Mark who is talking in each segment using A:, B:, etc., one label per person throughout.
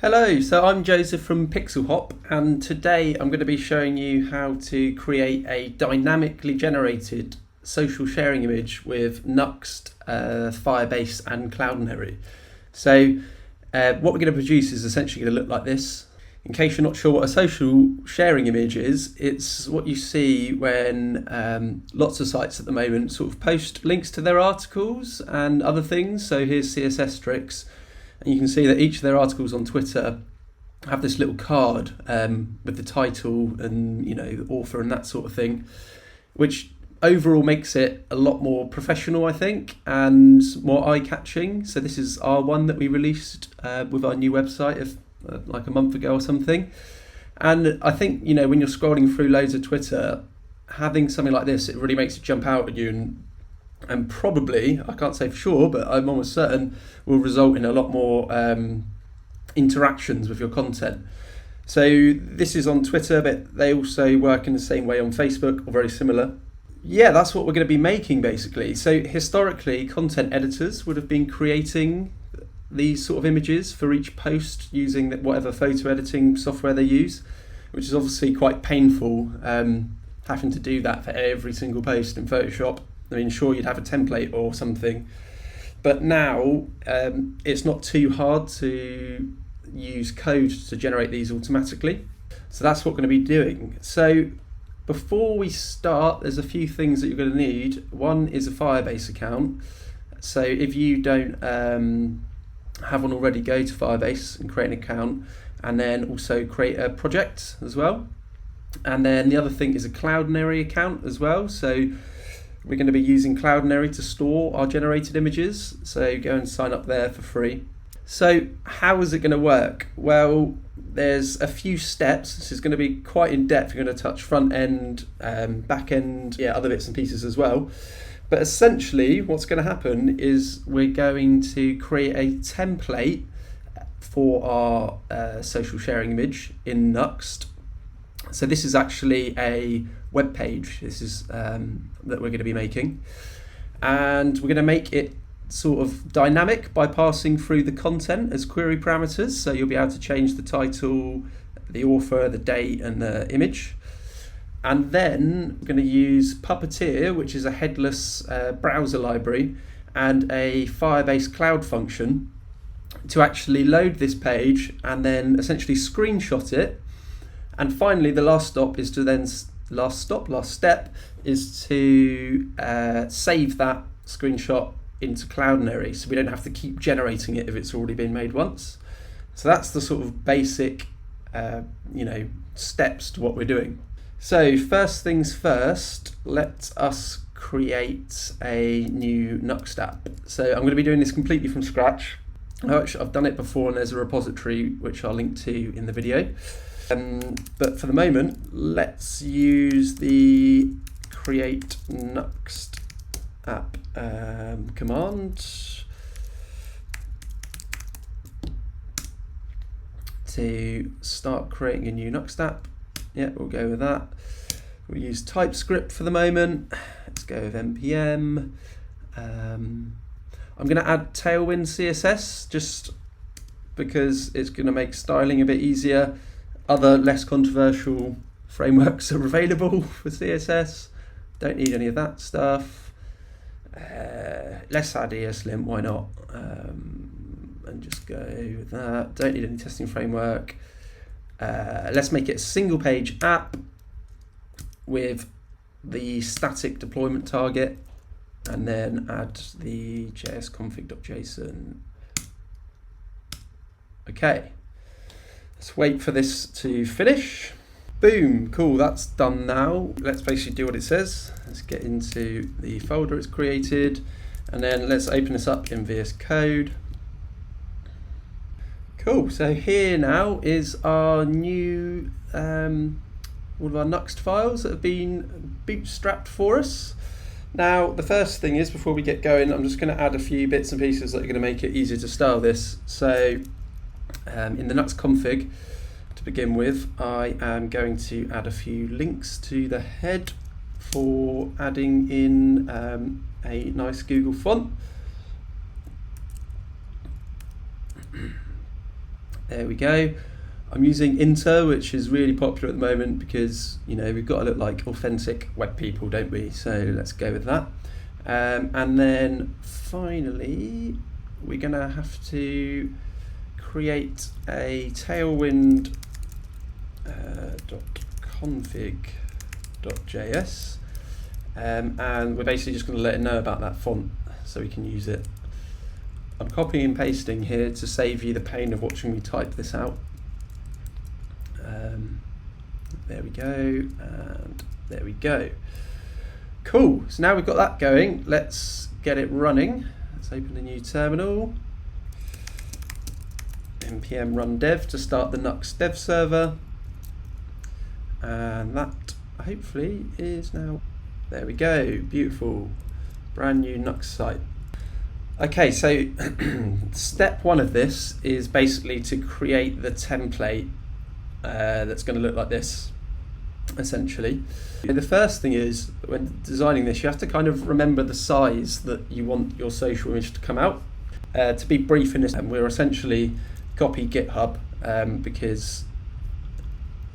A: Hello, so I'm Joseph from PixelHop, and today I'm going to be showing you how to create a dynamically generated social sharing image with Nuxt, Firebase and Cloudnary. So what we're going to produce is essentially going to look like this. In case you're not sure what a social sharing image is, it's what you see when lots of sites at the moment sort of post links to their articles and other things. So here's CSS tricks. And you can see that each of their articles on Twitter have this little card with the title and the author and that sort of thing, which overall makes it a lot more professional, I think, and more eye-catching. So this is our one that we released with our new website like a month ago or something. And I think when you're scrolling through loads of Twitter, having something like this, it really makes it jump out at you and probably, I can't say for sure, but I'm almost certain, will result in a lot more interactions with your content. So this is on Twitter, but they also work in the same way on Facebook or very similar. Yeah, that's what we're going to be making basically. So historically, content editors would have been creating these sort of images for each post using whatever photo editing software they use, which is obviously quite painful, having to do that for every single post in Photoshop. I mean, sure, you'd have a template or something, but now it's not too hard to use code to generate these automatically. So that's what we're going to be doing. So before we start, there's a few things that you're going to need. One is a Firebase account. So if you don't have one already, go to Firebase and create an account, and then also create a project as well. And then the other thing is a Cloudnary account as well. So we're going to be using Cloudnary to store our generated images, so go and sign up there for free. So how is it going to work? Well, there's a few steps. This is going to be quite in depth. You're going to touch front end, back end, other bits and pieces as well. But essentially what's going to happen is we're going to create a template for our social sharing image in Nuxt. So this is actually a web page. This is that we're going to be making, and we're going to make it sort of dynamic by passing through the content as query parameters. So you'll be able to change the title, the author, the date, and the image. And then we're going to use Puppeteer, which is a headless browser library, and a Firebase cloud function to actually load this page and then essentially screenshot it. And finally, the last step is to save that screenshot into Cloudnary, so we don't have to keep generating it if it's already been made once. So that's the sort of basic, steps to what we're doing. So first things first, let us create a new Nuxtap. So I'm going to be doing this completely from scratch. I've done it before, and there's a repository which I'll link to in the video. But for the moment, let's use the create Nuxtap command to start creating a new Nuxtap. Yeah, we'll go with that. We'll use TypeScript for the moment. Let's go with npm. I'm going to add Tailwind CSS just because it's going to make styling a bit easier. Other less controversial frameworks are available for CSS. Don't need any of that stuff. Let's add ESLint, why not? And just go with that. Don't need any testing framework. Let's make it a single page app with the static deployment target, and then add the jsconfig.json. Okay. Let's wait for this to finish. Boom, cool, that's done now. Let's basically do what it says. Let's get into the folder it's created, and then let's open this up in VS Code. Cool, so here now is our new, all of our Nuxt files that have been bootstrapped for us. Now, the first thing is, before we get going, I'm just going to add a few bits and pieces that are going to make it easier to style this. So in the Nuxt config, to begin with, I am going to add a few links to the head for adding in a nice Google font. There we go. I'm using Inter, which is really popular at the moment because, you know, we've got to look like authentic web people, don't we? So let's go with that. And then finally, we're going to have to create a tailwind.config.js, and we're basically just going to let it know about that font so we can use it. I'm copying and pasting here to save you the pain of watching me type this out. There we go, and there we go. Cool, so now we've got that going, let's get it running. Let's open a new terminal. npm run dev to start the Nuxt dev server. And that hopefully is now, there we go, beautiful, brand new Nuxt site. Okay, so step one of this is basically to create the template that's going to look like this, essentially. The first thing is, when designing this, you have to kind of remember the size that you want your social image to come out. To be brief in this, we're essentially copy GitHub because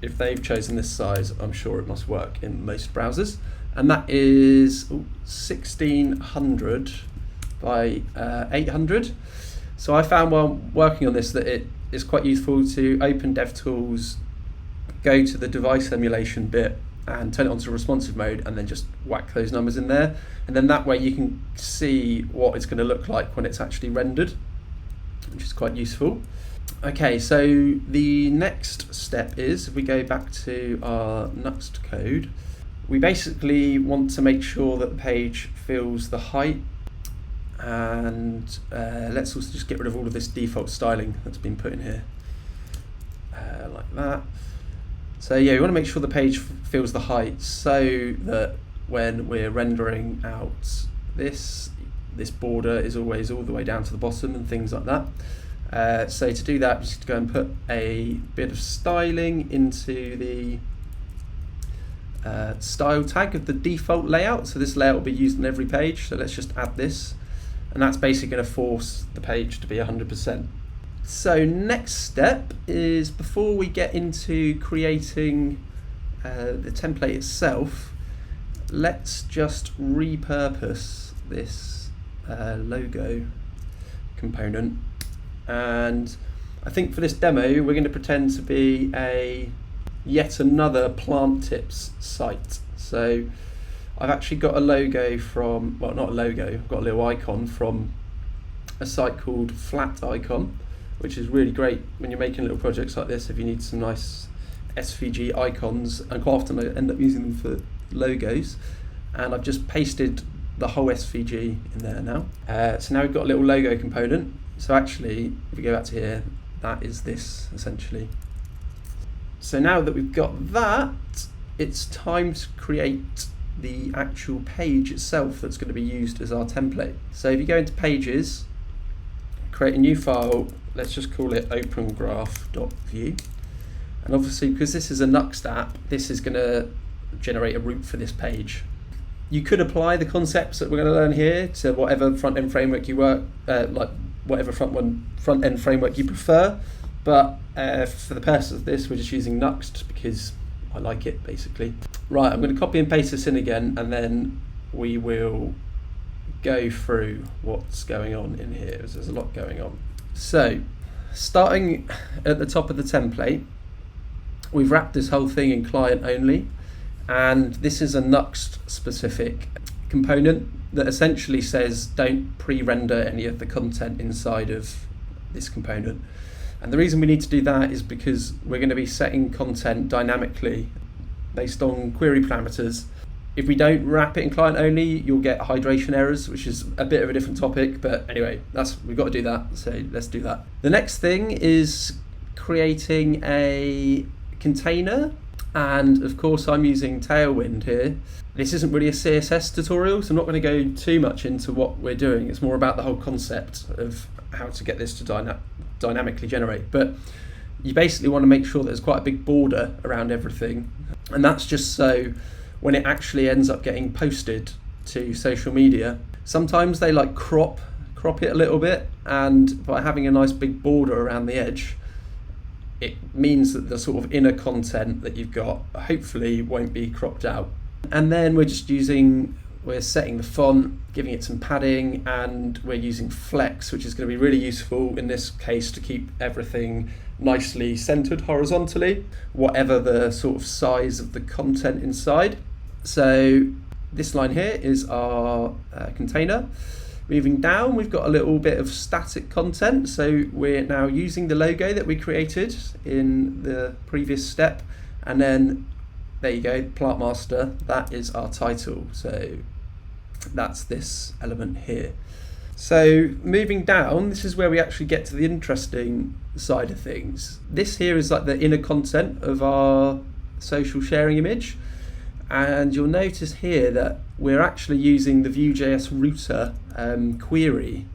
A: if they've chosen this size, I'm sure it must work in most browsers. And that is 1600 by 800. So I found while working on this that it is quite useful to open DevTools, go to the device emulation bit and turn it onto responsive mode and then just whack those numbers in there. And then that way you can see what it's going to look like when it's actually rendered, which is quite useful. Okay, so the next step is, if we go back to our Nuxt code, we basically want to make sure that the page fills the height, and let's also just get rid of all of this default styling that's been put in here, like that. So yeah, we want to make sure the page fills the height so that when we're rendering out this border is always all the way down to the bottom and things like that. So to do that, we just go and put a bit of styling into the style tag of the default layout. So this layout will be used on every page. So let's just add this, and that's basically going to force the page to be 100%. So next step is, before we get into creating the template itself, let's just repurpose this logo component. And I think for this demo, we're going to pretend to be yet another plant tips site. So I've actually got a logo from, well, not a logo, I've got a little icon from a site called Flat Icon, which is really great when you're making little projects like this if you need some nice SVG icons, and quite often I end up using them for logos. And I've just pasted the whole SVG in there now. So now we've got a little logo component. So actually, if we go back to here, that is this essentially. So now that we've got that, it's time to create the actual page itself that's going to be used as our template. So if you go into Pages, create a new file, let's just call it opengraph.view. And obviously, because this is a Nuxtap, this is going to generate a root for this page. You could apply the concepts that we're going to learn here to whatever front-end framework you work, like whatever front-end framework you prefer. But for the purpose of this, we're just using Nuxt because I like it, basically. Right, I'm going to copy and paste this in again, and then we will go through what's going on in here, because there's a lot going on. So, starting at the top of the template, we've wrapped this whole thing in client only, and this is a Nuxt specific component that essentially says don't pre-render any of the content inside of this component. And the reason we need to do that is because we're going to be setting content dynamically based on query parameters. If we don't wrap it in client only, you'll get hydration errors, which is a bit of a different topic, but anyway, we've got to do that, so let's do that. The next thing is creating a container, and of course I'm using Tailwind here. This isn't really a CSS tutorial, so I'm not going to go too much into what we're doing. It's more about the whole concept of how to get this to dynamically generate. But you basically want to make sure there's quite a big border around everything, and that's just so when it actually ends up getting posted to social media, sometimes they like crop it a little bit, and by having a nice big border around the edge, it means that the sort of inner content that you've got hopefully won't be cropped out. And then we're setting the font, giving it some padding, and we're using flex, which is going to be really useful in this case to keep everything nicely centered horizontally, whatever the sort of size of the content inside. So this line here is our container. Moving down, we've got a little bit of static content. So we're now using the logo that we created in the previous step. And then there you go, plant master, that is our title. So that's this element here. So moving down, this is where we actually get to the interesting side of things. This here is like the inner content of our social sharing image. And you'll notice here that we're actually using the Vue.js router query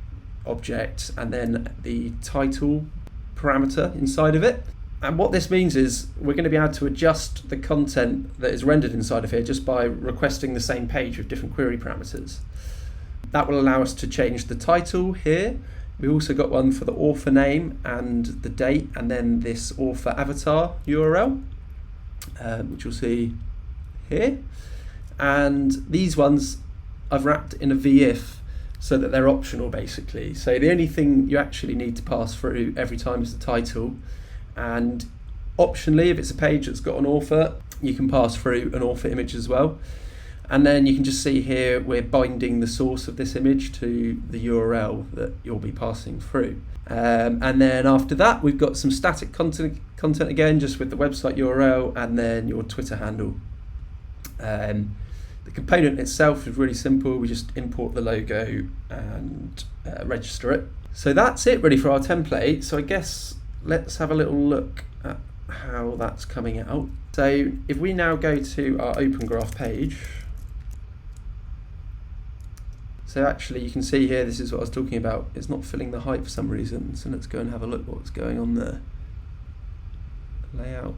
A: object and then the title parameter inside of it. And what this means is we're going to be able to adjust the content that is rendered inside of here just by requesting the same page with different query parameters. That will allow us to change the title here. We also got one for the author name and the date, and then this author avatar URL, which you'll see here. And these ones I've wrapped in a VIF so that they're optional basically. So the only thing you actually need to pass through every time is the title. And optionally, if it's a page that's got an author, you can pass through an author image as well. And then you can just see here we're binding the source of this image to the URL that you'll be passing through. And then after that, we've got some static content again, just with the website URL and then your Twitter handle. The component itself is really simple. We just import the logo and register it. So that's it really for our template. So I guess let's have a little look at how that's coming out. So if we now go to our Open Graph page, so actually you can see here, this is what I was talking about. It's not filling the height for some reason. So let's go and have a look what's going on there. Layout.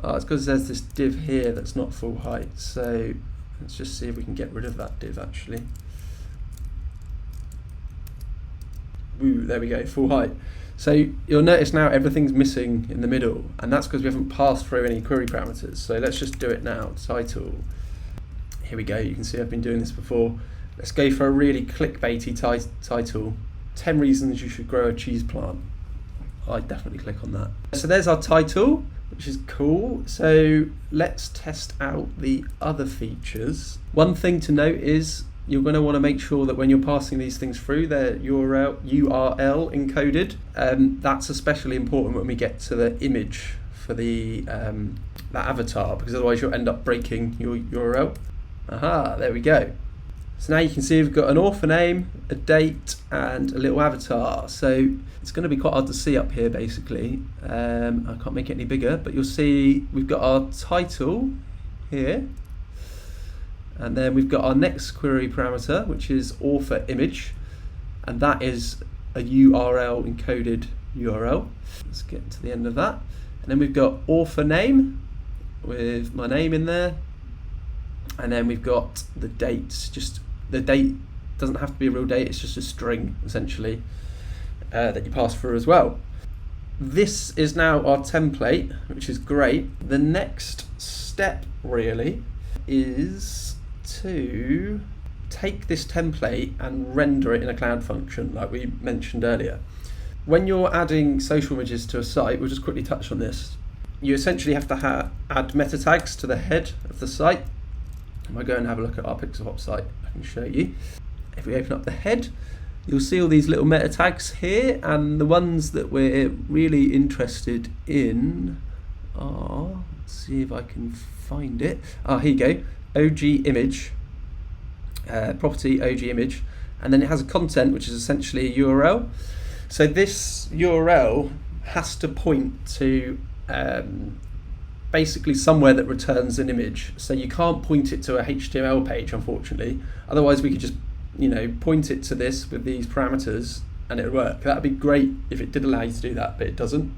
A: Oh, it's because there's this div here that's not full height. So let's just see if we can get rid of that div actually. Ooh, there we go, full height. So you'll notice now everything's missing in the middle, and that's because we haven't passed through any query parameters. So let's just do it now. Title. Here we go. You can see I've been doing this before. Let's go for a really clickbaity title. 10 reasons you should grow a cheese plant. I'd definitely click on that. So there's our title, which is cool. So let's test out the other features. One thing to note is you're going to want to make sure that when you're passing these things through, they're URL encoded. That's especially important when we get to the image for the that avatar, because otherwise you'll end up breaking your URL. Aha, there we go. So now you can see we've got an author name, a date, and a little avatar. So it's going to be quite hard to see up here basically. I can't make it any bigger, but you'll see we've got our title here. And then we've got our next query parameter, which is author image. And that is a URL encoded URL. Let's get to the end of that. And then we've got author name with my name in there. And then we've got the dates. Just the date doesn't have to be a real date, it's just a string essentially that you pass through as well. This is now our template, which is great. The next step really is to take this template and render it in a cloud function like we mentioned earlier. When you're adding social images to a site, we'll just quickly touch on this. You essentially have to add meta tags to the head of the site. If I go and have a look at our PixelHop site, I can show you. If we open up the head, you'll see all these little meta tags here, and the ones that we're really interested in are, let's see if I can find it. Here you go, OG image, property OG image, and then it has a content which is essentially a URL. So this URL has to point to basically somewhere that returns an image. So you can't point it to a HTML page, unfortunately. Otherwise we could just, point it to this with these parameters and it would work. That'd be great if it did allow you to do that, but it doesn't.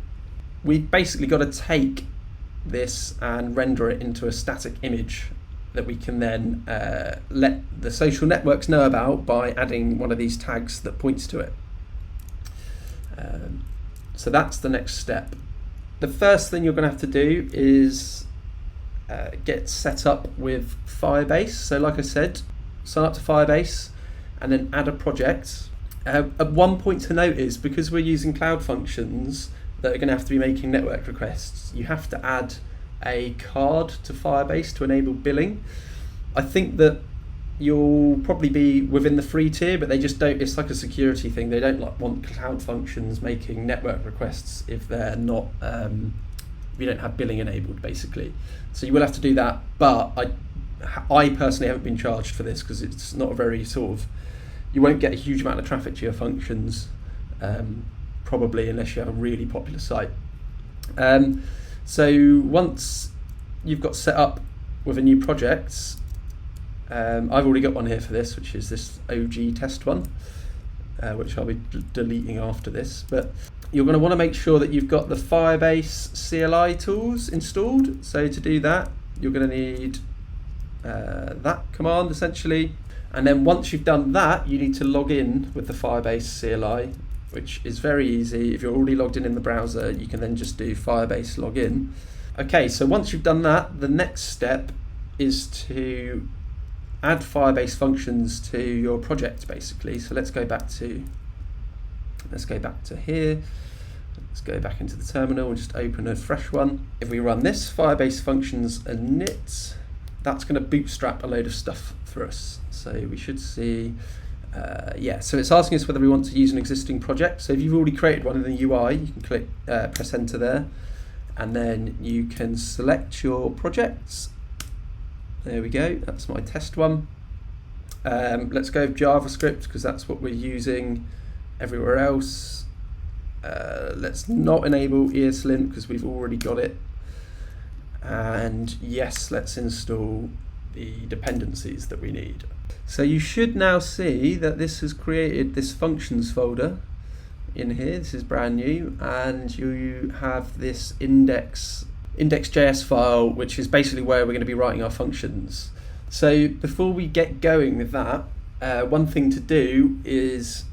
A: We've basically got to take this and render it into a static image that we can then let the social networks know about by adding one of these tags that points to it. So that's the next step. the first thing you're going to have to do is get set up with Firebase. So like I said, sign up to Firebase and then add a project. At one point to note is, because we're using cloud functions that are going to have to be making network requests, you have to add a card to Firebase to enable billing. I think that you'll probably be within the free tier, but they just don't, it's like a security thing. They don't want cloud functions making network requests if they're not, you don't have billing enabled basically. So you will have to do that, but I personally haven't been charged for this because it's not a very sort of, you won't get a huge amount of traffic to your functions, probably, unless you have a really popular site. So once you've got set up with a new project, I've already got one here for this, which is this OG test one, which I'll be deleting after this. But you're going to want to make sure that you've got the Firebase CLI tools installed. So to do that, you're going to need that command essentially. And then once you've done that, you need to log in with the Firebase CLI, which is very easy. If you're already logged in the browser, you can then just do Firebase login. Okay, so once you've done that, the next step is to add Firebase functions to your project basically. So let's go back to here. Let's go back into the terminal and just open a fresh one. If we run this, Firebase functions init, that's going to bootstrap a load of stuff for us. So we should see, so it's asking us whether we want to use an existing project. So if you've already created one in the UI, you can click, press enter there, and then you can select your projects. There we go, that's my test one. Let's go with JavaScript because that's what we're using everywhere else. Let's not enable ESLint because we've already got it. And yes, let's install the dependencies that we need. So you should now see that this has created this functions folder in here. This is brand new, and you have this index.js file, which is basically where we're going to be writing our functions. So before we get going with that, one thing to do is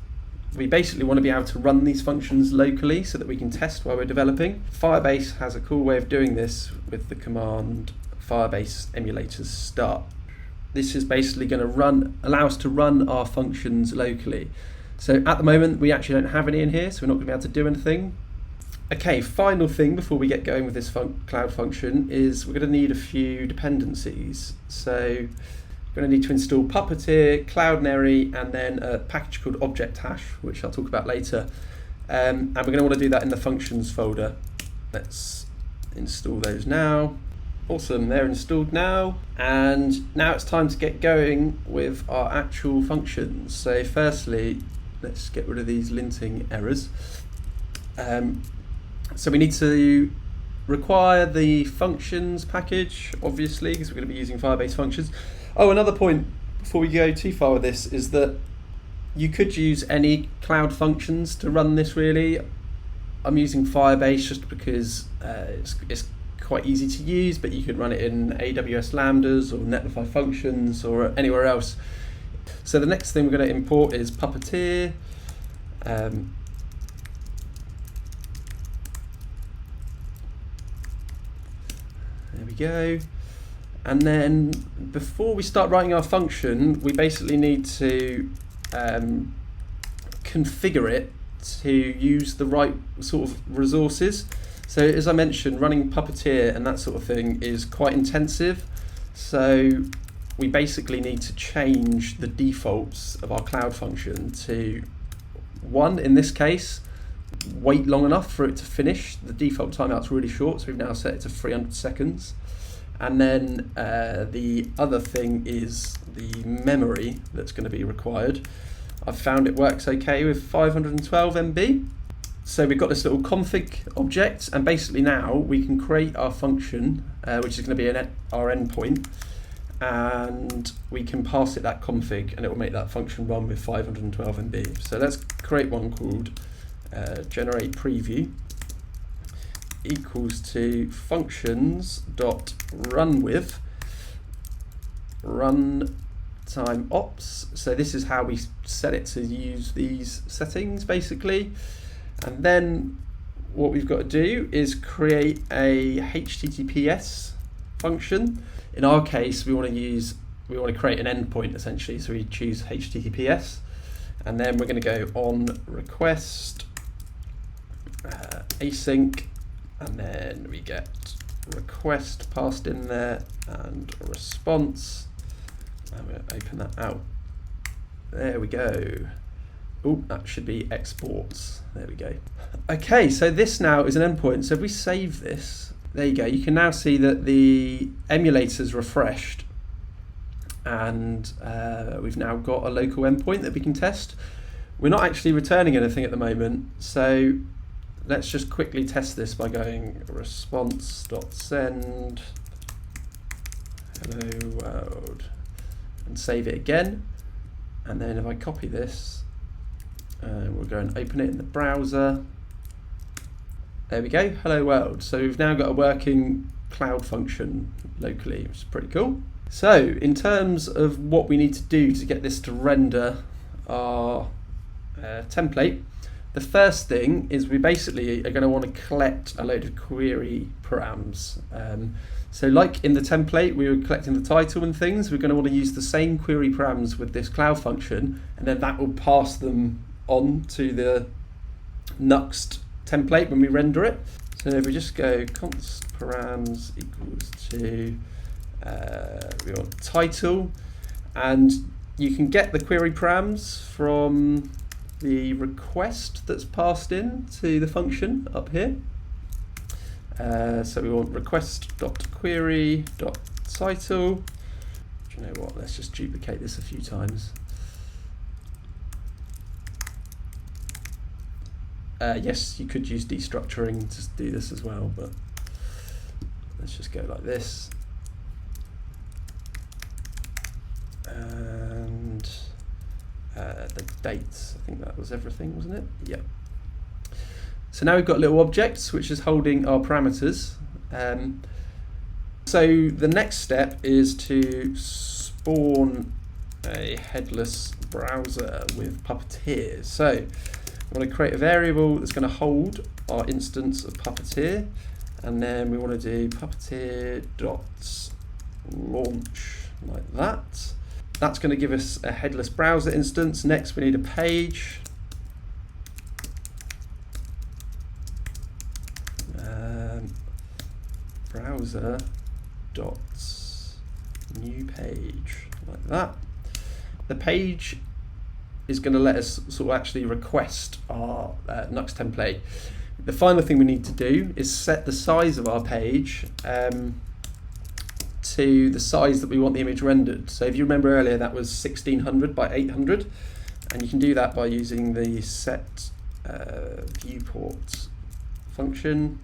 A: we basically want to be able to run these functions locally so that we can test while we're developing. Firebase has a cool way of doing this with the command Firebase Emulators start. This is basically going to allow us to run our functions locally. So at the moment we actually don't have any in here, so we're not going to be able to do anything. Okay, final thing before we get going with this cloud function is we're going to need a few dependencies. So we're going to need to install Puppeteer, Cloudnary, and then a package called object hash, which I'll talk about later. And we're going to want to do that in the functions folder. Let's install those now. Awesome, they're installed now. And now it's time to get going with our actual functions. So firstly, let's get rid of these linting errors. So we need to require the functions package, obviously, because we're going to be using Firebase functions. Oh, another point before we go too far with this is that you could use any cloud functions to run this really. I'm using Firebase just because it's quite easy to use, but you could run it in AWS Lambdas or Netlify functions or anywhere else. So the next thing we're going to import is Puppeteer. There we go. And then before we start writing our function, we basically need to configure it to use the right sort of resources. So as I mentioned, running Puppeteer and that sort of thing is quite intensive. So we basically need to change the defaults of our cloud function to, one, in this case, wait long enough for it to finish. The default timeout's really short, so we've now set it to 300 seconds. And then the other thing is the memory that's going to be required. I've found it works okay with 512 MB. So we've got this little config object, and basically now we can create our function, which is going to be our endpoint, and we can pass it that config, and it will make that function run with 512 MB. So let's create one called generate preview equals to functions.runWith runtime ops. So this is how we set it to use these settings basically. And then what we've got to do is create a HTTPS function. In our case, we want to create an endpoint essentially, so we choose HTTPS, and then we're going to go on request async, and then we get request passed in there and a response, and we'll open that out. There we go. Oh, that should be exports. There we go. Okay, so this now is an endpoint. So if we save this, there you go. You can now see that the emulator's refreshed, and we've now got a local endpoint that we can test. We're not actually returning anything at the moment, so let's just quickly test this by going response.send hello world and save it again. And then if I copy this, we'll go and open it in the browser. There we go, hello world. So we've now got a working cloud function locally, which is pretty cool. So in terms of what we need to do to get this to render our template, the first thing is we basically are going to want to collect a load of query params. So like in the template, we were collecting the title and things. We're going to want to use the same query params with this cloud function, and then that will pass them on to the Nuxt template when we render it. So if we just go const params equals to we want title, and you can get the query params from the request that's passed in to the function up here. So we want request.query.title. Do you know what? Let's just duplicate this a few times. Yes, you could use destructuring to do this as well, but let's just go like this. And the dates, I think that was everything, wasn't it? Yep. So now we've got little objects which is holding our parameters. So the next step is to spawn a headless browser with Puppeteers. So we want to create a variable that's going to hold our instance of Puppeteer, and then we want to do Puppeteer.launch like that. That's going to give us a headless browser instance. Next, we need a page. Browser dot new page like that. The page is going to let us sort of actually request our Nuxt template. The final thing we need to do is set the size of our page to the size that we want the image rendered. So if you remember earlier, that was 1600 by 800, and you can do that by using the set viewport function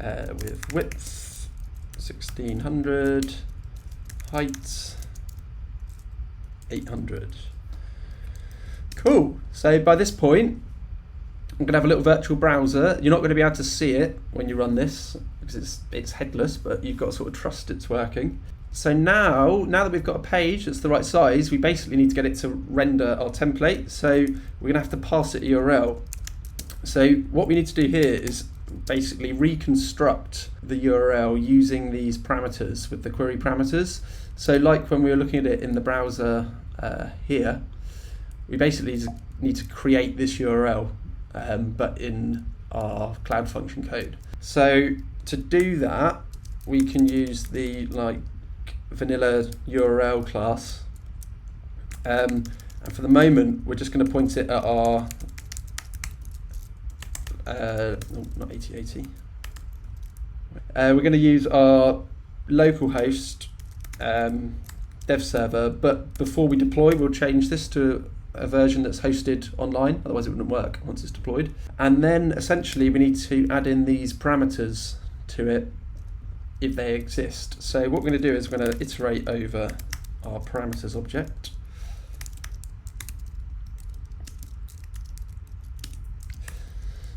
A: with width 1600, height 800. Cool. So by this point, I'm going to have a little virtual browser. You're not going to be able to see it when you run this because it's headless, but you've got to sort of trust it's working. So now that we've got a page that's the right size, we basically need to get it to render our template. So we're going to have to pass it a URL. So what we need to do here is basically reconstruct the URL using these parameters with the query parameters. So like when we were looking at it in the browser here, we basically need to create this URL, but in our cloud function code. So to do that, we can use the vanilla URL class, and for the moment we're just going to point it at our not 8080. We're going to use our localhost dev server, but before we deploy, we'll change this to a version that's hosted online, otherwise it wouldn't work once it's deployed. And then essentially we need to add in these parameters to it if they exist. So what we're going to do is we're going to iterate over our parameters object.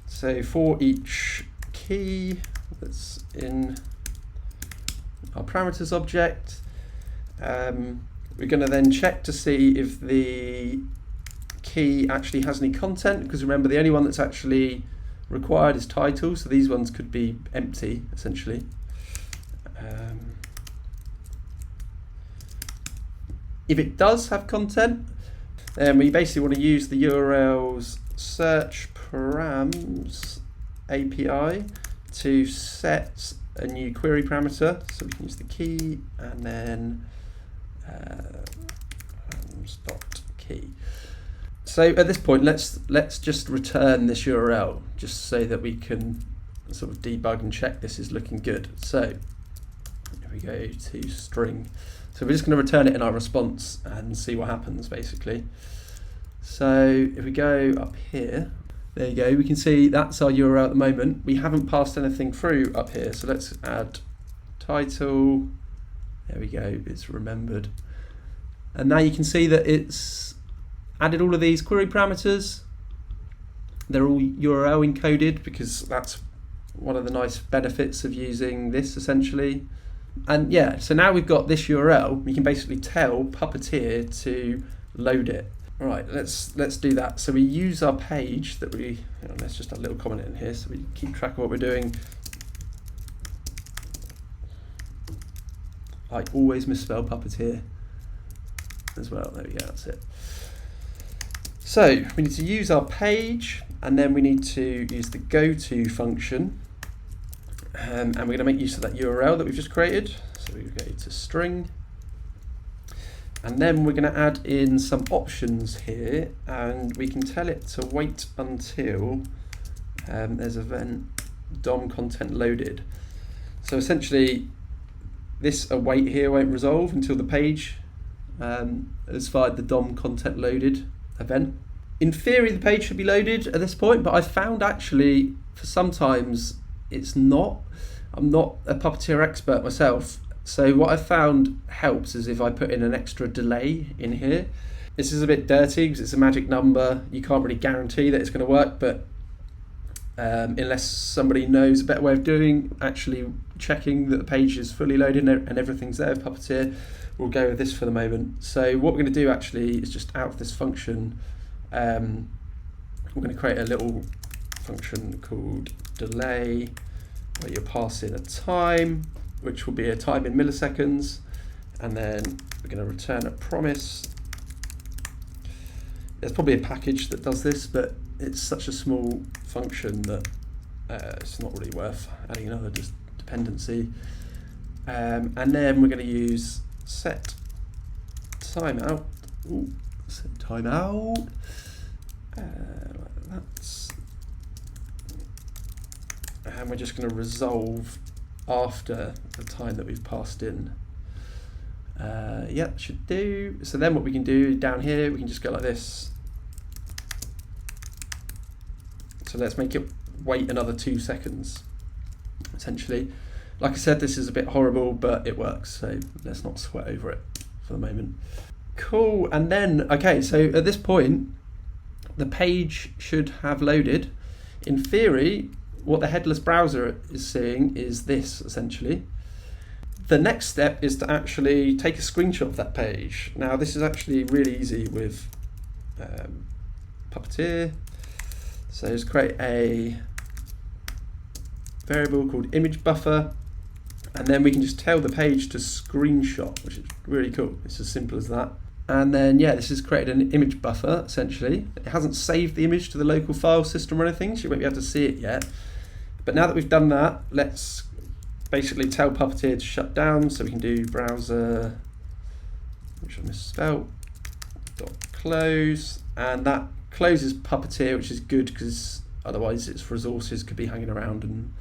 A: So for each key that's in our parameters object, we're going to then check to see if the key actually has any content, because remember the only one that's actually required is title, so these ones could be empty essentially. If it does have content, then we basically want to use the URL's search params API to set a new query parameter. So we can use the key and then params.key. So at this point, let's just return this URL just so that we can sort of debug and check this is looking good. So if we go to string, so we're just going to return it in our response and see what happens basically. So if we go up here, there you go, we can see that's our URL at the moment. We haven't passed anything through up here, so let's add title. There we go, it's remembered. And now you can see that it's added all of these query parameters. They're all URL encoded because that's one of the nice benefits of using this essentially. And yeah, so now we've got this URL, we can basically tell Puppeteer to load it. All right, let's do that. So we use our page that let's just add a little comment in here so we keep track of what we're doing. I always misspell Puppeteer as well. There we go, that's it. So we need to use our page, and then we need to use the goto function, and we're going to make use of that URL that we've just created. So we go to string, and then we're going to add in some options here, and we can tell it to wait until there's event DOM content loaded. So essentially, this await here won't resolve until the page has fired the DOM content loaded event. In theory, the page should be loaded at this point, but I found actually for sometimes it's not. I'm not a Puppeteer expert myself, so what I found helps is if I put in an extra delay in here. This is a bit dirty because it's a magic number. You can't really guarantee that it's going to work, but unless somebody knows a better way of doing, actually checking that the page is fully loaded and everything's there with Puppeteer, we'll go with this for the moment. So what we're going to do actually is just out of this function, we're going to create a little function called delay, where you pass in a time, which will be a time in milliseconds, and then we're going to return a promise. There's probably a package that does this, but it's such a small function that it's not really worth adding another dependency. And then we're going to use set timeout. Ooh, set timeout. And we're just going to resolve after the time that we've passed in. Yeah, should do. So then what we can do down here, we can just go like this. So let's make it wait another 2 seconds, essentially. Like I said, this is a bit horrible, but it works, so let's not sweat over it for the moment. Cool, and then, okay, so at this point, the page should have loaded. In theory, what the headless browser is seeing is this, essentially. The next step is to actually take a screenshot of that page. Now, this is actually really easy with Puppeteer. So just create a variable called image buffer, and then we can just tell the page to screenshot, which is really cool. It's as simple as that. And then, yeah, this has created an image buffer, essentially. It hasn't saved the image to the local file system or anything, so you won't be able to see it yet. But now that we've done that, let's basically tell Puppeteer to shut down. So we can do browser, which I misspelled, .close, and that closes Puppeteer, which is good because otherwise its resources could be hanging around and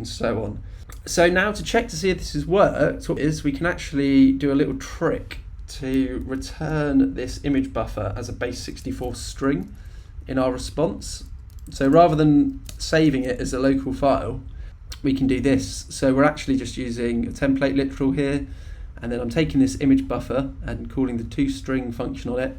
A: so on. So now to check to see if this has worked, what is we can actually do a little trick to return this image buffer as a base64 string in our response. So rather than saving it as a local file, we can do this. So we're actually just using a template literal here, and then I'm taking this image buffer and calling the toString function on it.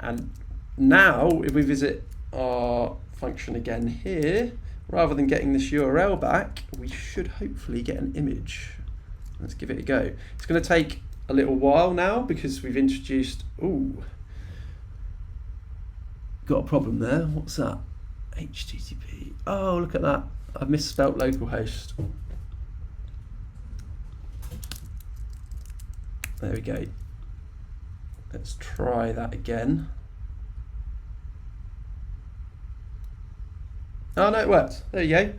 A: And now if we visit our function again here, rather than getting this URL back, we should hopefully get an image. Let's give it a go. It's going to take a little while now because we've introduced, ooh, got a problem there. What's that? HTTP. Oh, look at that. I've misspelt localhost. There we go. Let's try that again. Oh no, it worked. There you go.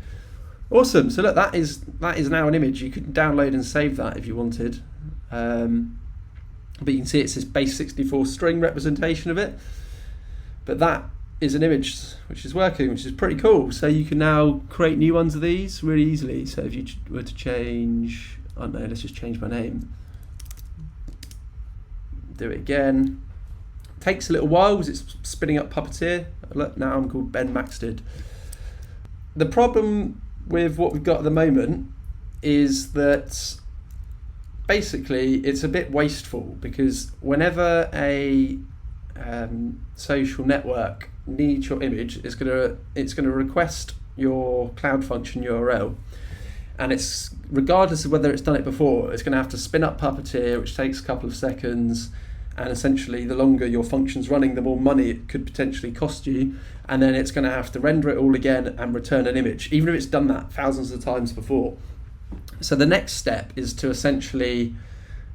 A: Awesome. So look, that is now an image. You could download and save that if you wanted. But you can see it's this base64 string representation of it. But that is an image which is working, which is pretty cool. So you can now create new ones of these really easily. So if you were to change, I don't know, let's just change my name. Do it again. Takes a little while because it's spinning up Puppeteer. Look, now I'm called Ben Maxted. The problem with what we've got at the moment is that basically it's a bit wasteful, because whenever a social network needs your image, it's gonna request your Cloud Function URL, and it's, regardless of whether it's done it before, it's going to have to spin up Puppeteer, which takes a couple of seconds, and essentially the longer your function's running, the more money it could potentially cost you, and then it's going to have to render it all again and return an image, even if it's done that thousands of times before. So the next step is to essentially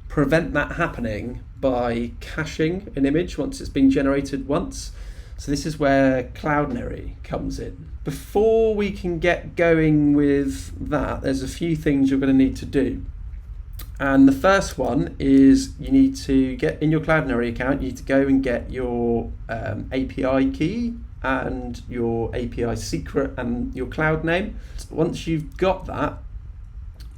A: prevent that happening by caching an image once it's been generated once. So this is where Cloudnary comes in. Before we can get going with that, there's a few things you're going to need to do. And the first one is you need to get in your Cloudnary account, you need to go and get your API key and your API secret and your cloud name. Once you've got that,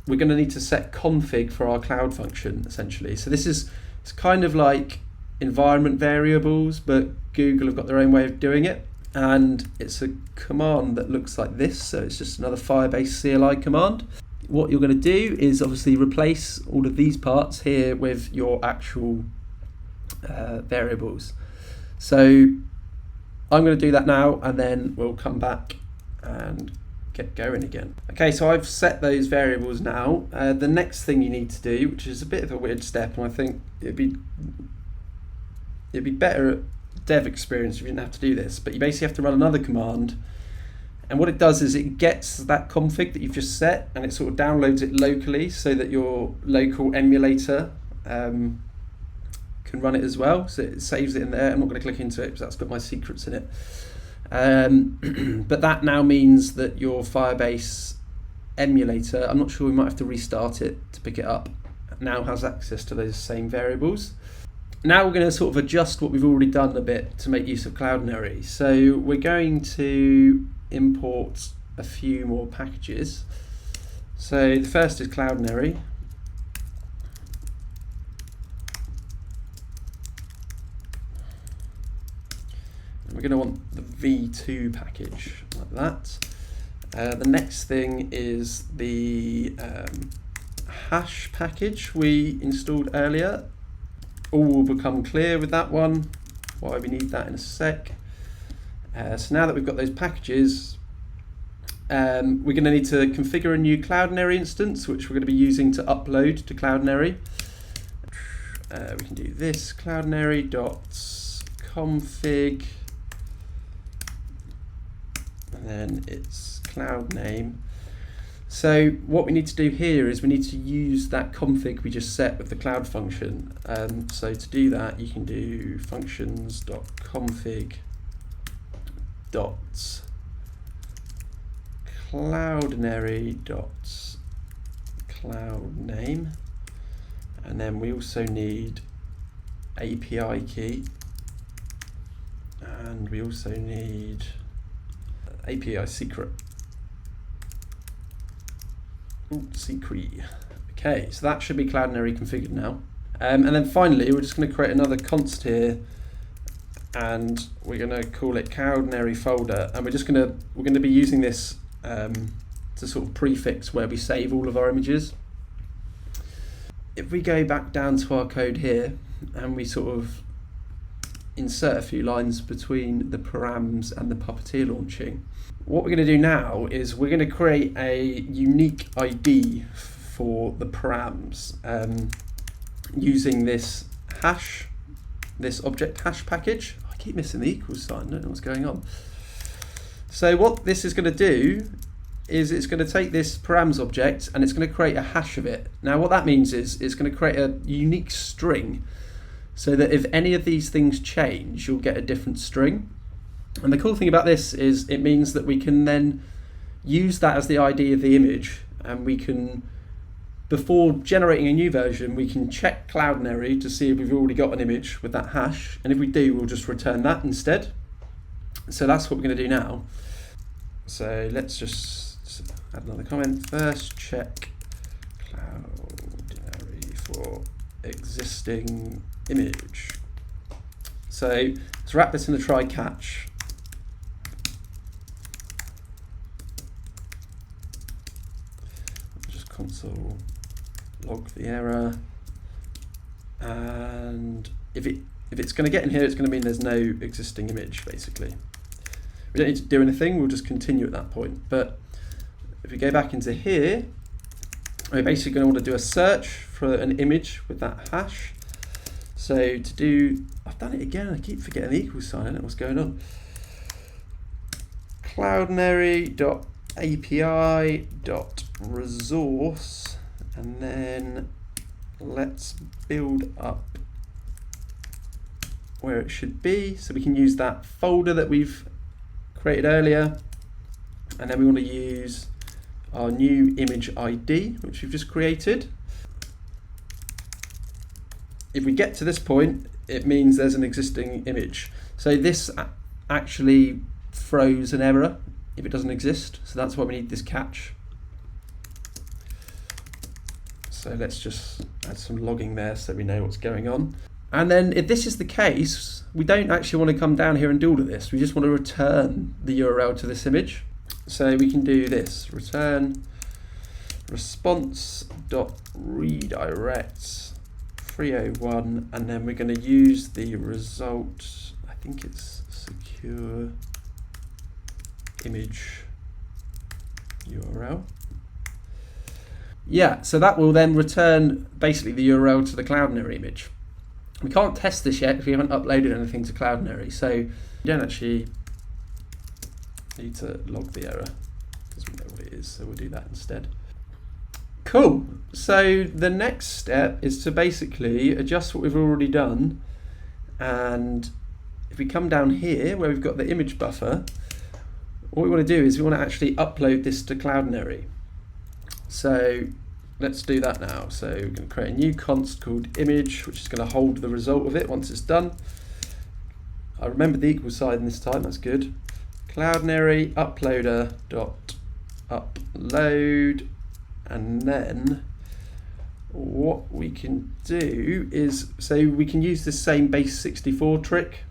A: we're going to need to set config for our cloud function, essentially. So this is, it's kind of like environment variables, but Google have got their own way of doing it. And it's a command that looks like this. So it's just another Firebase CLI command. What you're going to do is obviously replace all of these parts here with your actual variables. So I'm going to do that now, and then we'll come back and get going again. Okay, so I've set those variables now. The next thing you need to do, which is a bit of a weird step, and I think it'd be better at dev experience if you didn't have to do this, but you basically have to run another command, and what it does is it gets that config that you've just set and it sort of downloads it locally so that your local emulator can run it as well. So it saves it in there. I'm not going to click into it because that's got my secrets in it. But that now means that your Firebase emulator, I'm not sure, we might have to restart it to pick it up, now has access to those same variables. Now we're going to sort of adjust what we've already done a bit to make use of Cloudnary. So we're going to import a few more packages. So the first is Cloudnary. And we're going to want the v2 package like that. The next thing is the hash package we installed earlier. All will become clear with that one, why we need that in a sec. So now that we've got those packages, we're going to need to configure a new Cloudnary instance, which we're going to be using to upload to Cloudnary. We can do this, cloudnary.config, and then it's cloud name. So what we need to do here is we need to use that config we just set with the cloud function. So to do that, you can do functions.config cloudnary.cloudname, and then we also need API key, and we also need API secret. Secret. Okay, so that should be Cloudnary configured now. And then finally, we're just going to create another const here, and we're going to call it Cloudnary folder, and we're going to be using this to sort of prefix where we save all of our images. If we go back down to our code here and we sort of insert a few lines between the params and the Puppeteer launching, what we're going to do now is we're going to create a unique ID for the params using this hash, this object hash package. I keep missing the equals sign, I don't know what's going on. So what this is going to do is it's going to take this params object and it's going to create a hash of it. Now what that means is it's going to create a unique string so that if any of these things change, you'll get a different string. And the cool thing about this is it means that we can then use that as the ID of the image, and we can, before generating a new version, we can check Cloudnary to see if we've already got an image with that hash, and if we do, we'll just return that instead. So that's what we're going to do now. So let's just add another comment. First check Cloudnary for existing image. So let's wrap this in a try catch. Just console log the error, and if it's going to get in here, it's going to mean there's no existing image. Basically, we don't need to do anything. We'll just continue at that point. But if we go back into here, we're basically going to want to do a search for an image with that hash. So to do, I've done it again. I keep forgetting the equal sign. I don't know what's going on. Cloudnary.api.resource, and then let's build up where it should be. So we can use that folder that we've created earlier, and then we want to use our new image ID, which we've just created. If we get to this point, it means there's an existing image. So this actually throws an error if it doesn't exist. So that's why we need this catch. So let's just add some logging there so we know what's going on. And then if this is the case, we don't actually want to come down here and do all of this. We just want to return the URL to this image. So we can do this, return response.redirect 301, and then we're going to use the result, I think it's secure image URL. Yeah, so that will then return basically the URL to the Cloudnary image. We can't test this yet if we haven't uploaded anything to Cloudnary, so you don't actually need to log the error because we know what it is, so we'll do that instead. Cool. So the next step is to basically adjust what we've already done, and if we come down here where we've got the image buffer, what we want to do is we want to actually upload this to Cloudnary. So let's do that now. So we're going to create a new const called image, which is going to hold the result of it once it's done. I remember the equal sign this time, that's good. Cloudnary uploader dot upload, and then what we can do is, so we can use the same base 64 trick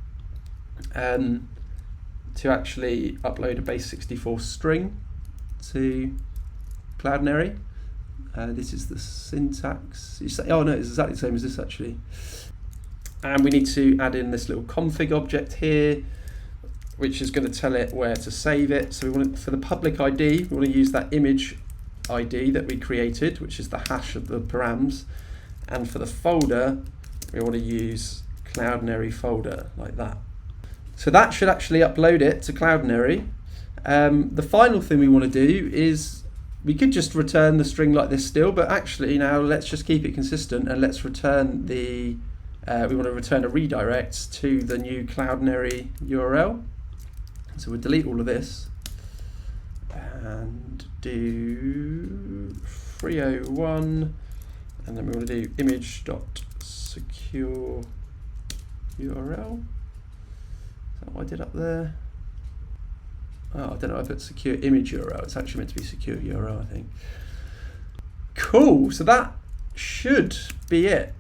A: to actually upload a base 64 string to Cloudnary. This is the syntax. Oh no, it's exactly the same as this actually. And we need to add in this little config object here, which is going to tell it where to save it. So we want for the public ID, we want to use that image ID that we created, which is the hash of the params, and for the folder we want to use Cloudnary folder like that. So that should actually upload it to Cloudnary. The final thing we want to do is, we could just return the string like this still, but actually now let's just keep it consistent and let's return the we want to return a redirect to the new Cloudnary URL. So we'll delete all of this and do 301, and then we want to do image.secure URL. Is that what I did up there? Oh, I don't know, I put secure image URL. It's actually meant to be secure URL, I think. Cool, so that should be it.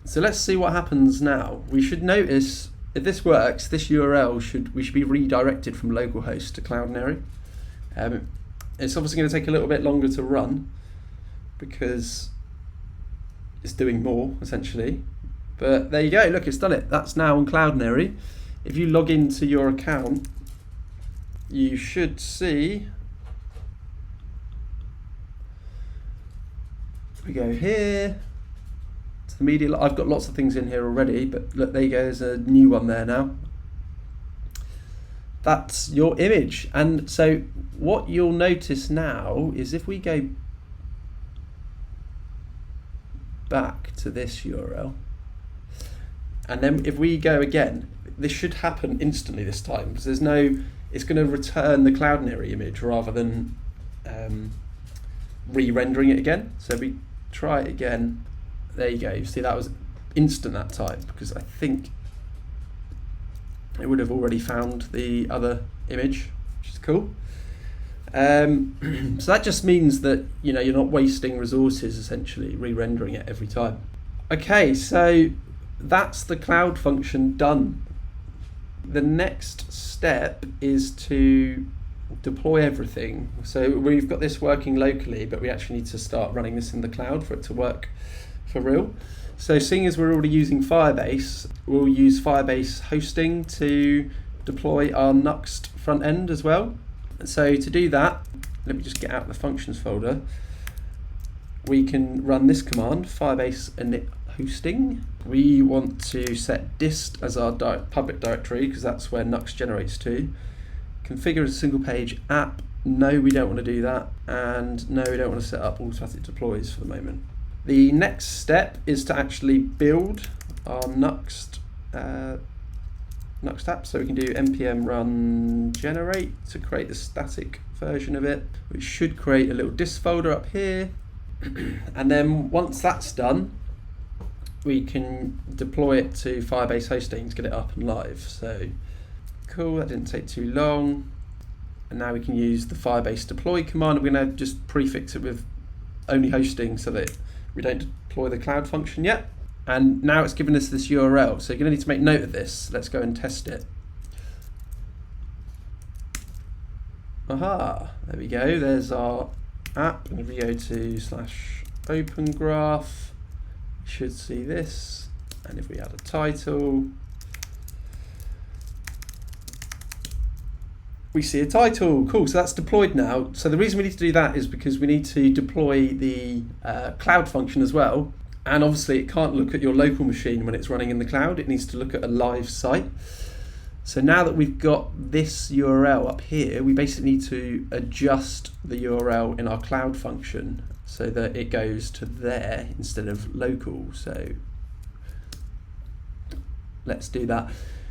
A: So let's see what happens now. We should notice, if this works, this URL we should be redirected from localhost to Cloudnary. It's obviously going to take a little bit longer to run because it's doing more, essentially. But there you go, look, it's done it. That's now on Cloudnary. If you log into your account, you should see, we go here to the media. I've got lots of things in here already, but look, there you go, there's a new one there now. that's your image. And so what you'll notice now is if we go back to this URL, and then if we go again, this should happen instantly this time, because there's no, it's going to return the Cloudnary image rather than re-rendering it again. So if we try it again, there you go. You see that was instant that time, because I think it would have already found the other image, which is cool. So that just means that you're not wasting resources essentially re-rendering it every time. Okay, so that's the cloud function done. The next step is to deploy everything. So we've got this working locally, but we actually need to start running this in the cloud for it to work for real. So seeing as we're already using Firebase, we'll use Firebase hosting to deploy our Nuxt front end as well. So to do that, let me just get out the functions folder. We can run this command, Firebase Init hosting. We want to set dist as our public directory, because that's where Nuxt generates to. Configure as a single page app. No, we don't want to do that. And no, we don't want to set up automatic deploys for the moment. The next step is to actually build our Nuxt app. So we can do npm run generate to create the static version of it, which should create a little dist folder up here. And then once that's done, we can deploy it to Firebase hosting to get it up and live. So cool, that didn't take too long. And now we can use the Firebase Deploy command. We're going to just prefix it with only hosting so that we don't deploy the cloud function yet. And now it's given us this URL. So you're going to need to make note of this. Let's go and test it. Aha, there we go. There's our app. And if we go to /opengraph, we should see this. And if we add a title, we see a title. Cool, so that's deployed now. So the reason we need to do that is because we need to deploy the cloud function as well. And obviously it can't look at your local machine when it's running in the cloud. It needs to look at a live site. So now that we've got this URL up here, we basically need to adjust the URL in our cloud function so that it goes to there instead of local. So let's do that.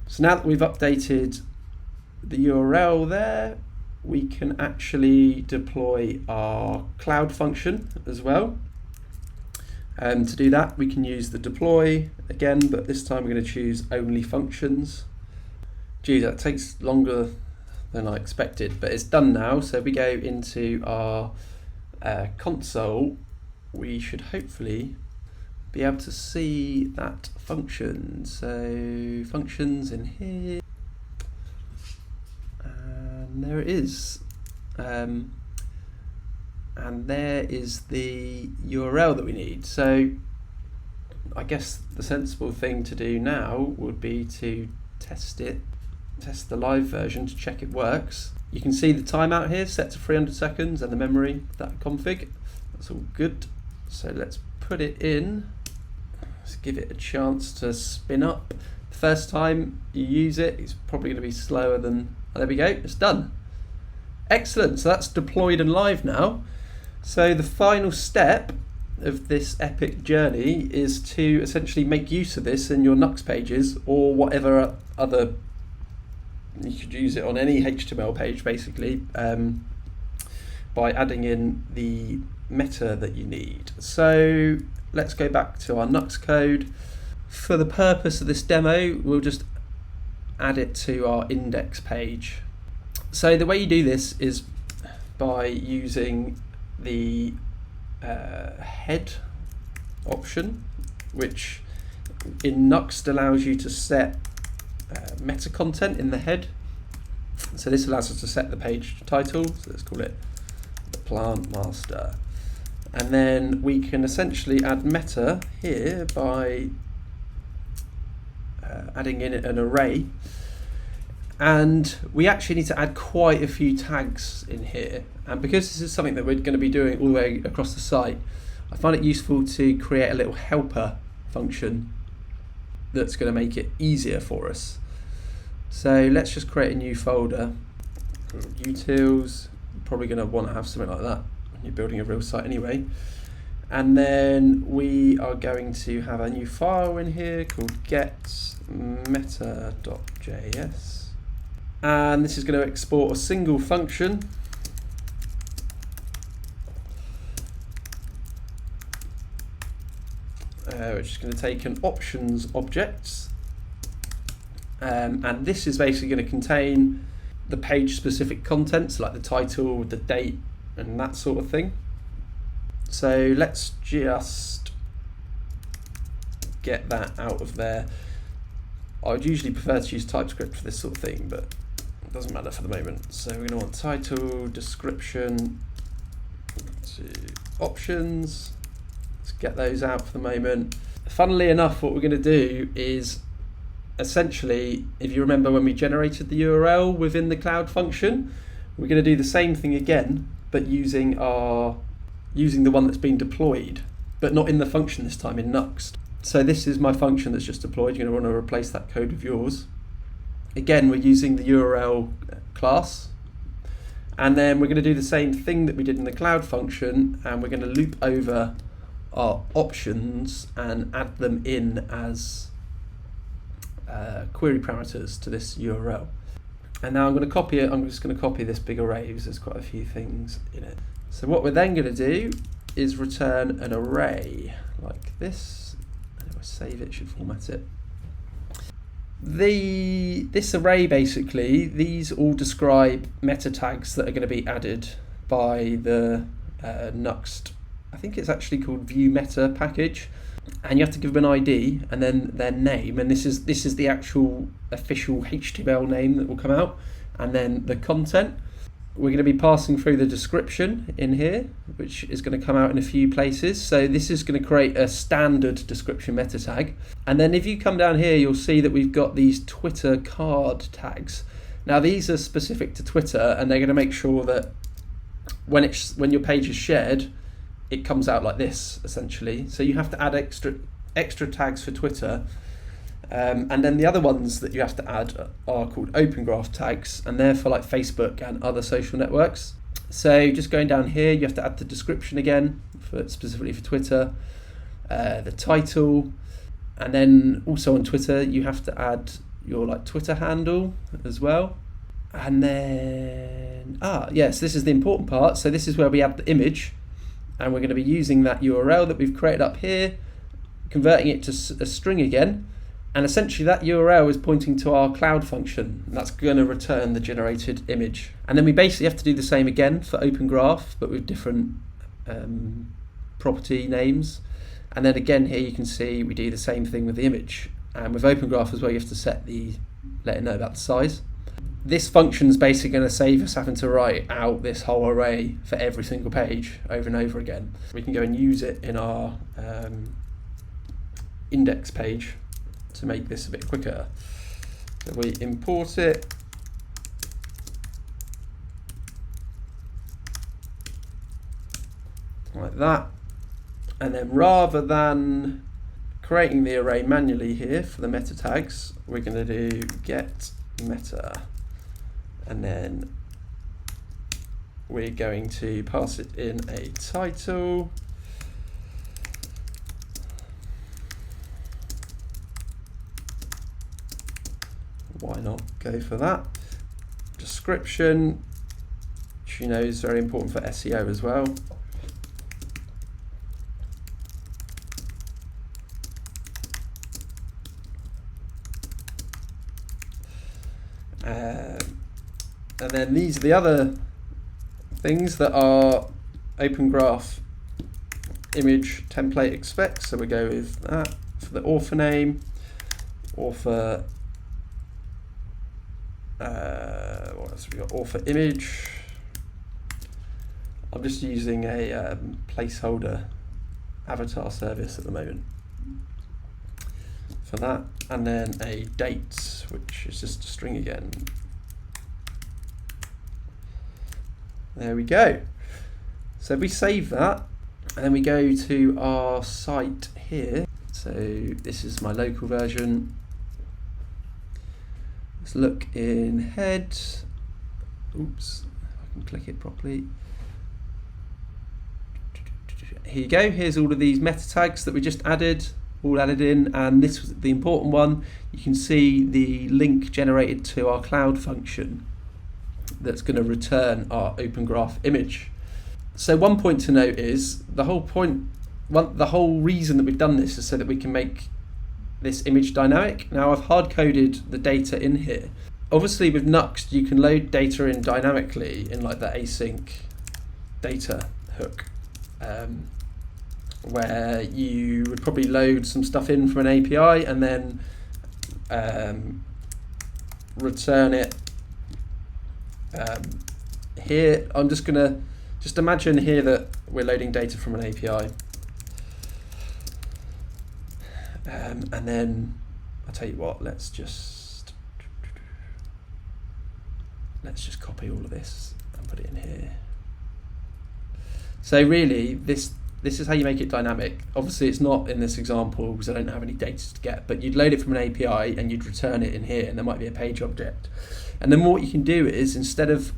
A: So now that we've updated the URL there, we can actually deploy our cloud function as well. To do that, we can use the deploy again, but this time we're going to choose only functions. Geez, that takes longer than I expected, but it's done now. So if we go into our console, we should hopefully be able to see that function. So functions in here. And there it is. And there is the URL that we need. So I guess the sensible thing to do now would be to test the live version to check it works. You can see the timeout here set to 300 seconds and the memory, that config. That's all good. So let's put it in. Let's give it a chance to spin up. The first time you use it, it's probably going to be slower than, oh, there we go, it's done. Excellent, so that's deployed and live now. So the final step of this epic journey is to essentially make use of this in your Nuxt pages or whatever other, you could use it on any HTML page basically, by adding in the meta that you need. So let's go back to our Nuxt code. For the purpose of this demo, we'll just add it to our index page. So the way you do this is by using the head option, which in Nuxt allows you to set meta content in the head. So this allows us to set the page title, so let's call it the plant master. And then we can essentially add meta here by adding in an array. And we actually need to add quite a few tags in here. And because this is something that we're going to be doing all the way across the site, I find it useful to create a little helper function that's going to make it easier for us. So let's just create a new folder called utils. You're probably going to want to have something like that when you're building a real site anyway. And then we are going to have a new file in here called getMeta.js. And this is going to export a single function. Which is going to take an options object. And this is basically going to contain the page specific contents like the title, the date, and that sort of thing. So let's just get that out of there. I would usually prefer to use TypeScript for this sort of thing, but it doesn't matter for the moment. So we're going to want title, description, to options. Let's get those out for the moment. Funnily enough, what we're going to do is essentially, if you remember when we generated the URL within the cloud function, we're going to do the same thing again, but using the one that's been deployed, but not in the function this time, in Nuxt. So this is my function that's just deployed. You're going to want to replace that code with yours. Again, we're using the URL class. And then we're going to do the same thing that we did in the cloud function, and we're going to loop over our options and add them in as query parameters to this URL. And now I'm going to copy it. I'm just going to copy this big array because there's quite a few things in it. So what we're then going to do is return an array like this. And if I save it, should format it. This array basically, these all describe meta tags that are going to be added by the Nuxt. I think it's actually called view meta package, and you have to give them an ID and then their name, and this is the actual official HTML name that will come out, and then the content. We're going to be passing through the description in here, which is going to come out in a few places. So this is going to create a standard description meta tag. And then if you come down here, you'll see that we've got these Twitter card tags. Now these are specific to Twitter, and they're going to make sure that when your page is shared, it comes out like this essentially. So you have to add extra tags for Twitter. And then the other ones that you have to add are called open graph tags, and they're for like Facebook and other social networks. So just going down here, you have to add the description again, specifically for Twitter, the title, and then also on Twitter you have to add your like Twitter handle as well. And then yes, this is the important part. So this is where we add the image, and we're going to be using that URL that we've created up here, converting it to a string again. And essentially that URL is pointing to our cloud function, and that's going to return the generated image. And then we basically have to do the same again for Open Graph, but with different property names. And then again here you can see we do the same thing with the image. And with Open Graph as well, you have to let it know about the size. This function is basically going to save us having to write out this whole array for every single page over and over again. We can go and use it in our index page to make this a bit quicker. So we import it, like that, and then rather than creating the array manually here for the meta tags, we're going to do get meta, and then we're going to pass it in a title. Why not go for that? Description, which you know is very important for SEO as well. And then these are the other things that our Open Graph image template expects. So we go with that for the author name, author. What else have we got? Author image. I'm just using a placeholder avatar service at the moment for that, and then a date, which is just a string again. There we go. So we save that, and then we go to our site here. So this is my local version. Let's look in head. Oops, I can click it properly. Here you go, here's all of these meta tags that we just added, all added in, and this was the important one. You can see the link generated to our cloud function that's going to return our open graph image. So one point to note is the whole reason that we've done this is so that we can make this image dynamic. Now I've hard coded the data in here. Obviously with Nuxt you can load data in dynamically in like the async data hook, where you would probably load some stuff in from an API and then return it. Here I'm just gonna imagine here that we're loading data from an API, and then I'll tell you what, let's just copy all of this and put it in here. So really this is how you make it dynamic. Obviously it's not in this example because I don't have any data to get, but you'd load it from an API and you'd return it in here, and there might be a page object. And then what you can do is, instead of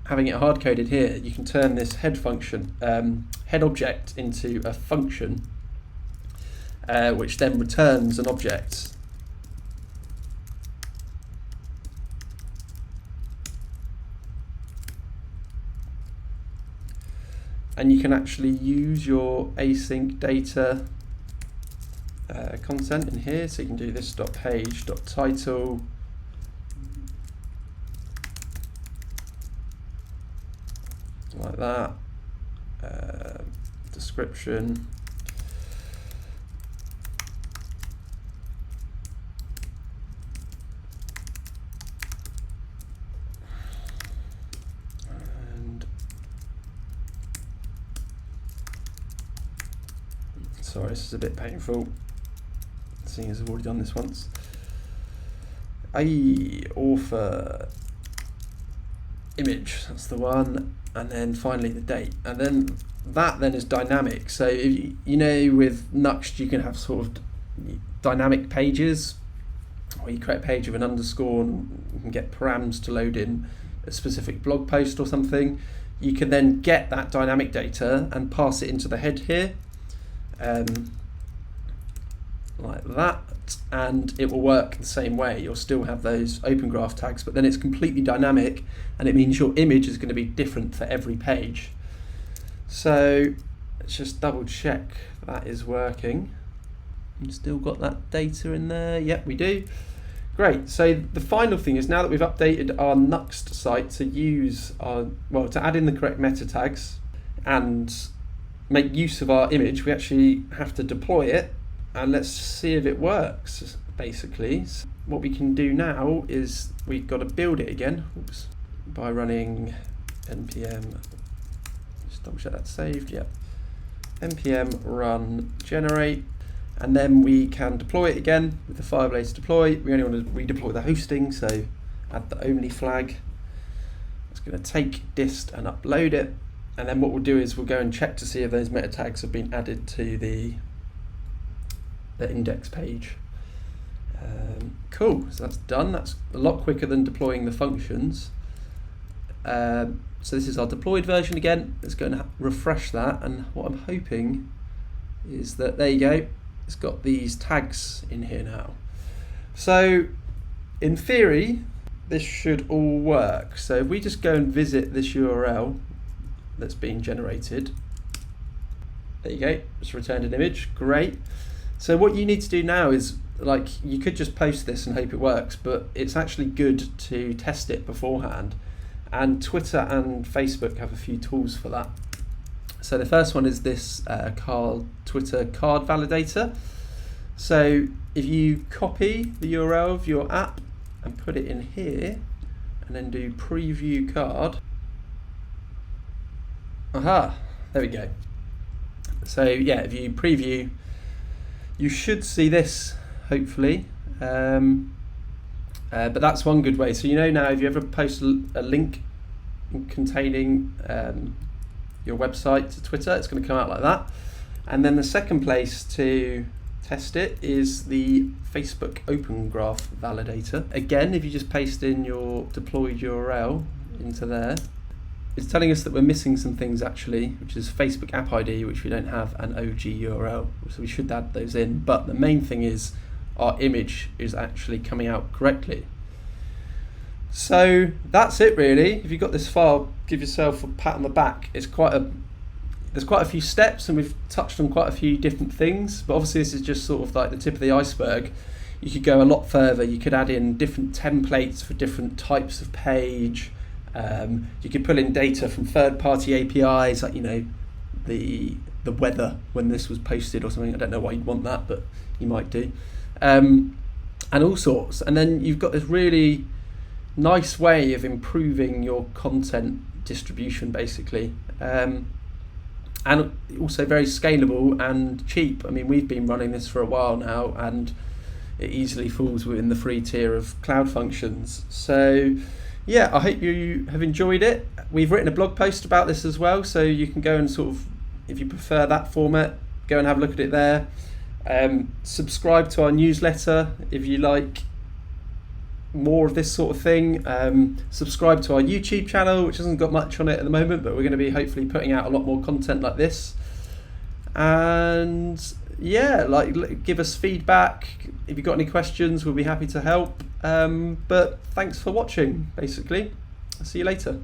A: having it hard coded here, you can turn this head function, head object, into a function, which then returns an object. And you can actually use your async data content in here. So you can do this .page.title, like that, description, and sorry, this is a bit painful, seeing as I've already done this once. Author image, that's the one, and then finally the date, and then that then is dynamic. So if you know with Nuxt you can have sort of dynamic pages where you create a page of an underscore and you can get params to load in a specific blog post or something. You can then get that dynamic data and pass it into the head here, like that, and it will work the same way. You'll still have those open graph tags, but then it's completely dynamic, and it means your image is going to be different for every page. So let's just double check that is working. You've still got that data in there? Yep, we do. Great. So the final thing is, now that we've updated our Nuxt site to use our, to add in the correct meta tags and make use of our image, we actually have to deploy it, and let's see if it works, basically. So what we can do now is we've got to build it again, by running npm, just double check that's saved, yep, npm run generate, and then we can deploy it again with the Firebase Deploy. We only want to redeploy the hosting, so add the only flag. It's going to take dist and upload it, and then what we'll do is we'll go and check to see if those meta tags have been added to the index page. Cool, so that's done. That's a lot quicker than deploying the functions. So this is our deployed version again. Let's go and refresh that, and what I'm hoping is that, there you go, it's got these tags in here now. So in theory this should all work. So if we just go and visit this URL that's being generated, there you go, it's returned an image. Great. So what you need to do now is, like, you could just post this and hope it works, but it's actually good to test it beforehand. And Twitter and Facebook have a few tools for that. So the first one is this Twitter card validator. So if you copy the URL of your app and put it in here, and then do preview card, aha, there we go. So yeah, if you preview, you should see this, hopefully. But that's one good way. So you know now, if you ever post a link containing your website to Twitter, it's going to come out like that. And then the second place to test it is the Facebook Open Graph Validator. Again, if you just paste in your deployed URL into there, it's telling us that we're missing some things actually, which is Facebook app ID, which we don't have, and OG URL, so we should add those in. But the main thing is our image is actually coming out correctly. So that's it really. If you've got this file, give yourself a pat on the back. There's quite a few steps, and we've touched on quite a few different things, but obviously this is just sort of like the tip of the iceberg. You could go a lot further. You could add in different templates for different types of page. You could pull in data from third-party APIs, like, you know, the weather when this was posted or something. I don't know why you'd want that, but you might do. And all sorts. And then you've got this really nice way of improving your content distribution, basically. And also very scalable and cheap. I mean, we've been running this for a while now, and it easily falls within the free tier of Cloud Functions. So yeah, I hope you have enjoyed it. We've written a blog post about this as well, so you can go and sort of, if you prefer that format, go and have a look at it there. Subscribe to our newsletter if you like more of this sort of thing. Subscribe to our YouTube channel, which hasn't got much on it at the moment, but we're going to be hopefully putting out a lot more content like this. And yeah, like, give us feedback. If you've got any questions, we'll be happy to help. But thanks for watching, basically. I'll see you later.